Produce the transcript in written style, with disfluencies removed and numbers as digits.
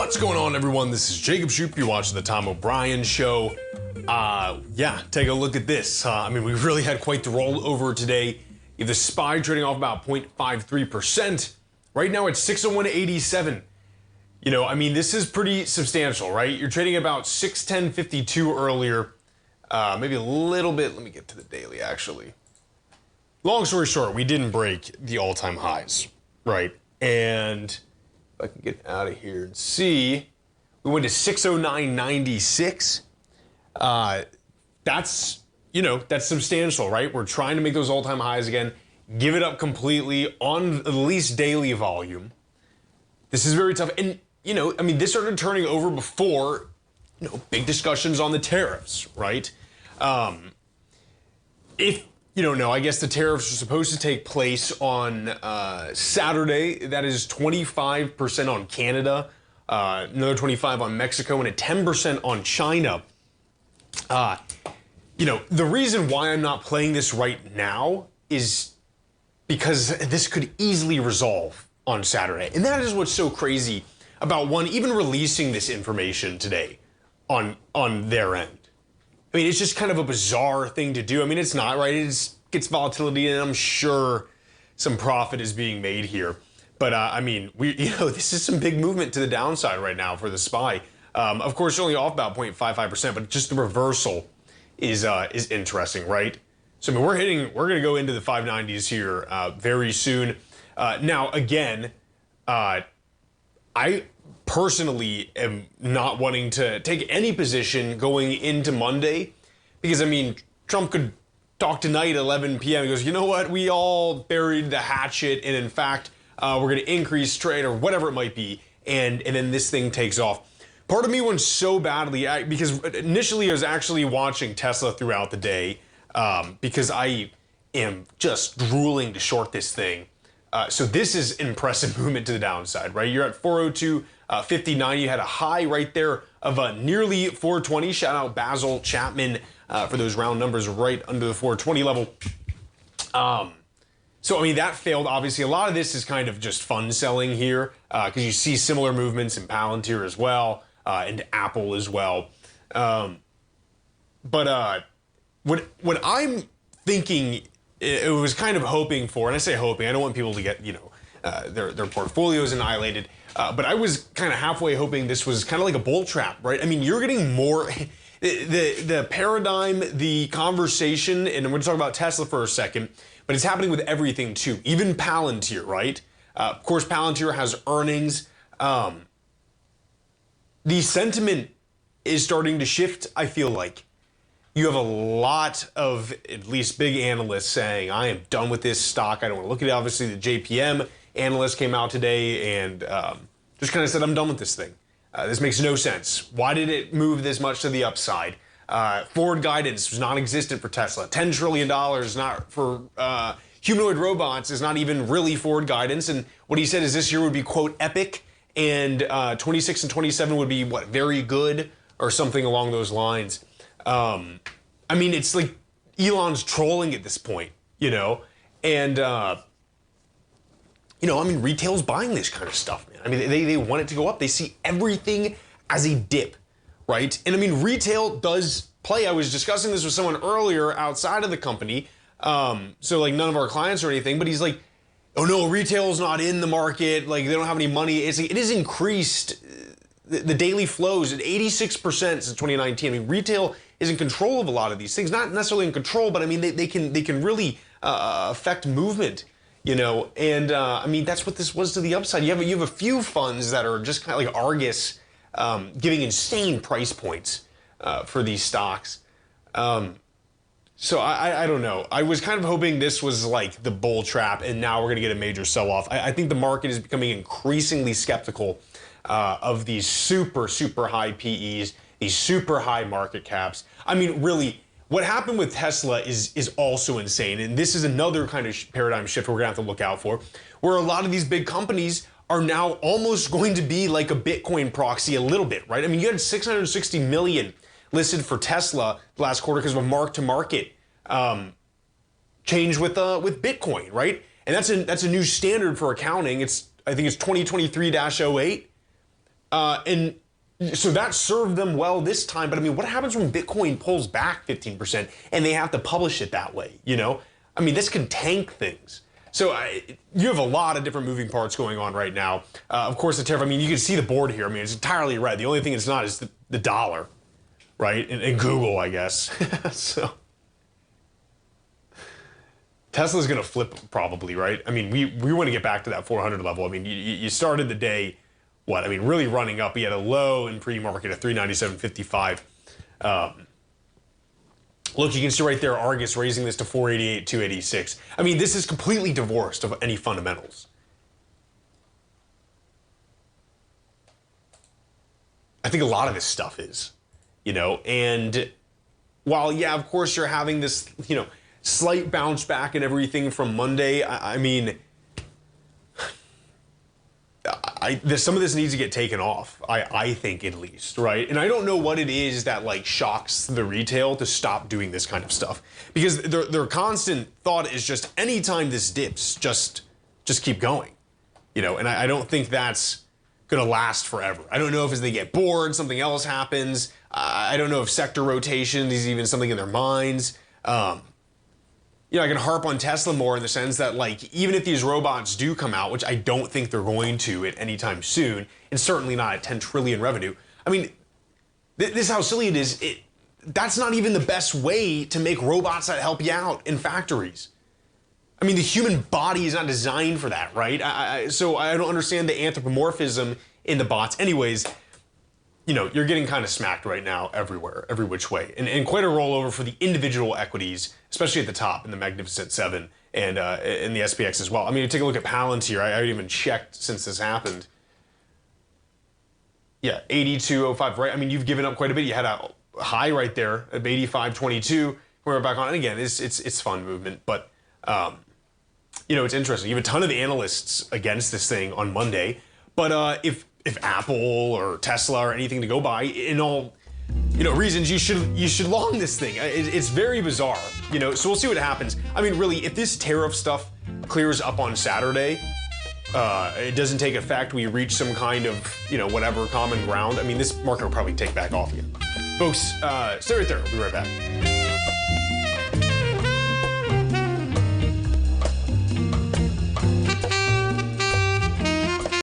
What's going on, everyone? This is Jacob Shoup. You're watching the Tom O'Brien Show. Yeah, take a look at this. I mean, we really had quite the rollover today. You have the SPY trading off about 0.53%. Right now it's 601.87. You know, I mean, this is pretty substantial, right? You're trading about 610.52 earlier. Maybe a little bit. Let me get to the daily, actually. Long story short, we didn't break the all-time highs, right? And if I can get out of here and see, we went to 609.96. That's, you know, that's substantial, right? We're trying to make those all-time highs again, give it up completely on at least daily volume. This is very tough. And, you know, I mean, this started turning over before, you know, big discussions on the tariffs, right? If you don't know, I guess the tariffs are supposed to take place on Saturday. That is 25% on Canada, another 25% on Mexico, and a 10% on China. You know, the reason why I'm not playing this right now is because this could easily resolve on Saturday. And that is what's so crazy about one even releasing this information today on their end. I mean, it's just kind of a bizarre thing to do. I mean, it's not, right? It gets volatility, and I'm sure some profit is being made here. But I mean, this is some big movement to the downside right now for the SPY. Of course, only off about 0.55%, but just the reversal is interesting, right? So I mean, we're going to go into the 590s here very soon. Now, again, I personally am not wanting to take any position going into Monday because, I mean, Trump could talk tonight at 11 p.m. He goes, you know what? We all buried the hatchet, and in fact, we're going to increase trade or whatever it might be, and then this thing takes off. Part of me went so badly because initially I was actually watching Tesla throughout the day because I am just drooling to short this thing. So this is impressive movement to the downside, right? You're at 402.59. You had a high right there of nearly 420. Shout out Basil, Chapman for those round numbers right under the 420 level. So, I mean, that failed, obviously. A lot of this is kind of just fun selling here because you see similar movements in Palantir as well and Apple as well. But what I'm thinking, it was kind of hoping for, and I say hoping, I don't want people to get, you know, their portfolios annihilated, but I was kind of halfway hoping this was kind of like a bull trap, right? I mean, you're getting more, the paradigm, the conversation, and I'm going to talk about Tesla for a second, but it's happening with everything too, even Palantir, right? Of course, Palantir has earnings. The sentiment is starting to shift, I feel like. You have a lot of, at least big analysts saying, I am done with this stock. I don't want to look at it. Obviously, the JPM analyst came out today and just kind of said, I'm done with this thing. This makes no sense. Why did it move this much to the upside? Forward guidance was non-existent for Tesla. $10 trillion not for humanoid robots is not even really forward guidance. And what he said is this year would be, quote, epic. And 26 and 27 would be, what, very good or something along those lines. I mean, it's like Elon's trolling at this point, you know, and, you know, I mean, retail's buying this kind of stuff, man. I mean, they want it to go up. They see everything as a dip, right? And I mean, retail does play. I was discussing this with someone earlier outside of the company. So like none of our clients or anything, but he's like, oh no, retail's not in the market. Like they don't have any money. It's like, it has increased the daily flows at 86% since 2019. I mean, retail is in control of a lot of these things, not necessarily in control, but I mean, they can really affect movement, you know, and I mean, that's what this was to the upside. You have a few funds that are just kind of like Argus, giving insane price points for these stocks. So I don't know. I was kind of hoping this was like the bull trap, and now we're going to get a major sell-off. I think the market is becoming increasingly skeptical of these super high PEs, these super high market caps. I mean, really, what happened with Tesla is also insane. And this is another kind of paradigm shift we're going to have to look out for, where a lot of these big companies are now almost going to be like a Bitcoin proxy a little bit, right? I mean, you had 660 million listed for Tesla last quarter because of a mark-to-market change with Bitcoin, right? And that's a new standard for accounting. I think it's 2023-08. And so that served them well this time. But I mean, what happens when Bitcoin pulls back 15% and they have to publish it that way? You know, I mean, this can tank things. So you have a lot of different moving parts going on right now. Of course, the tariff, I mean, you can see the board here. I mean, it's entirely red. The only thing it's not is the dollar, right? And Google, I guess. So Tesla's going to flip probably, right? I mean, we want to get back to that 400 level. I mean, you started the day, what? I mean, really running up. You had a low in pre-market at 397.55. Look, you can see right there, Argus raising this to 488, 286. I mean, this is completely divorced of any fundamentals. I think a lot of this stuff is, you know, and while, yeah, of course you're having this, you know, slight bounce back and everything from Monday, I mean, some of this needs to get taken off, I think at least, right? And I don't know what it is that like shocks the retail to stop doing this kind of stuff, because their constant thought is just anytime this dips, just keep going, you know. And I don't think that's gonna last forever. I don't know if as they get bored, something else happens. I don't know if sector rotation is even something in their minds. You know, I can harp on Tesla more in the sense that, like, even if these robots do come out, which I don't think they're going to at any time soon, and certainly not at 10 trillion revenue. I mean, this is how silly it is. That's not even the best way to make robots that help you out in factories. I mean, the human body is not designed for that, right? So I don't understand the anthropomorphism in the bots. Anyways, you know, you're getting kind of smacked right now everywhere, every which way. And quite a rollover for the individual equities, especially at the top in the Magnificent Seven and in the SPX as well. I mean, you take a look at Palantir. I haven't even checked since this happened. Yeah, 82.05, right? I mean, you've given up quite a bit. You had a high right there of 85.22. We're back on. And again, it's fun movement, but you know, it's interesting. You have a ton of the analysts against this thing on Monday, but if Apple or Tesla or anything to go by, in all, you know, reasons, you should long this thing. It's very bizarre, you know. So we'll see what happens. I mean, really, if this tariff stuff clears up on Saturday, it doesn't take effect, we reach some kind of, you know, whatever common ground, I mean, this market will probably take back off again. Folks, stay right there. We'll be right back.